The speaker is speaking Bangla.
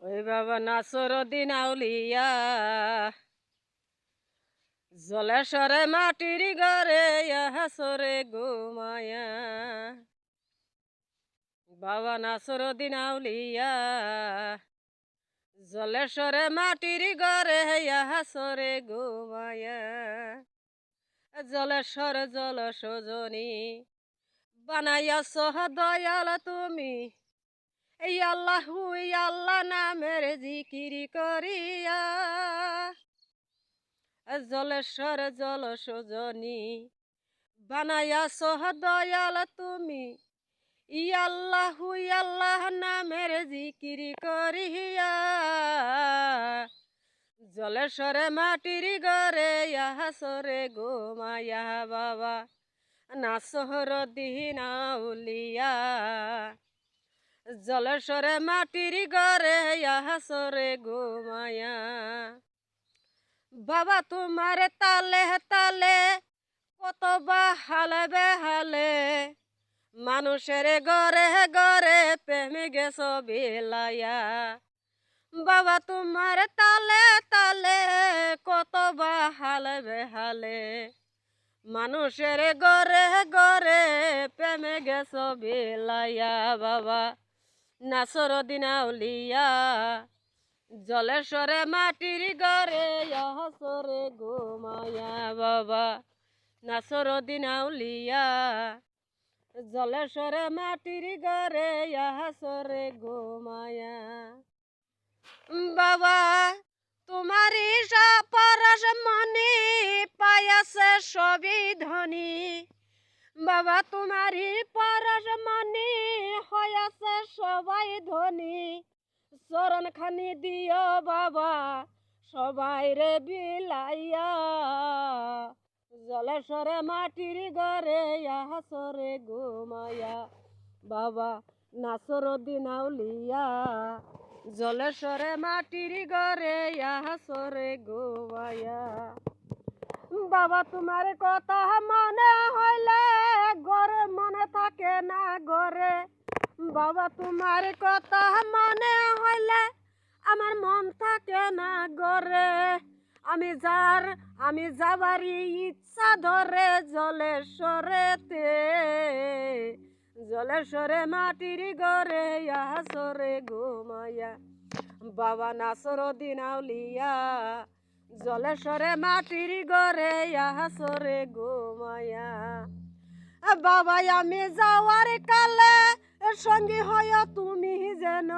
ওই বাবা নাসরউদ্দিন আউলিয়া জলেশ্বরে মাটির ঘরে হাসরে ঘুমায়া। বাবা নাসরউদ্দিন আউলিয়া জলেশ্বরে মাটির ঘরে হাসরে ঘুমায়া। জলেশ্বর জল সজনী বানাইয়া সহ দয়াল তুমি, এই আল্লাহু আল্লাহ নামের জিকির করিয়া। জলেশ্বর জল সজনী বানাইয়া সহ দয়াল তুমি, ই আল্লাহু আল্লাহ নামের জিকির করিয়া। জলেশ্বরে মাটির ঘরে হাসরে ঘুমায়া। বাবা নাসরউদ্দিন আউলিয়া জলেশ্বরে মাটির ঘরে হাসরে ঘুমায়া। বাবা তোমার তালে তালে কত হালে বেহালে, মানুষের ঘরে ঘরে প্রেম গেছ বিলায়া। বাবা তোমার তালে তালে কত হালে বেহালে, মানুষের ঘরে ঘরে প্রেম গেছ বিলায়া। বাবা নাসরউদ্দিন আউলিয়া জলেশ্বরে মাটির ঘরে হাসরে ঘুমায়া। বাবা নাসরউদ্দিন আউলিয়া জলেশ্বরে মাটির ঘরে হাসরে ঘুমায়া। বাবা তোমারই পরশ মনি পায়াছে সবই ধনী। বাবা তোমারই পরশ মনি হয়াছে সবাই ধনী। চরণ খানি দিও বাবা সবাই রে বিলাইয়া। জলেশ্বরে মাটির ঘরে হাসরে ঘুমায়া। বাবা নাসরউদ্দিন আউলিয়া জলেশ্বরে মাটির ঘরে হাসরে ঘুমায়া। বাবা তোমার কথা মনে হইলে ঘরে মনে থাকে না ঘরে। বাবা তোমার কথা মনে হইলে আমার মন থাকে না ঘরে। আমি যাবারই ইচ্ছা ধরে জলেশ্বরেতে। জলেশ্বরে মাটির ঘরে হাসরে ঘুমায়া। বাবা নাসরউদ্দিন আউলিয়া জলেশ্বরে মাটির ঘরে হাসরে ঘুমায়া। বাবা আমি যাওয়ার কালে সঙ্গী হয় তুমি যেন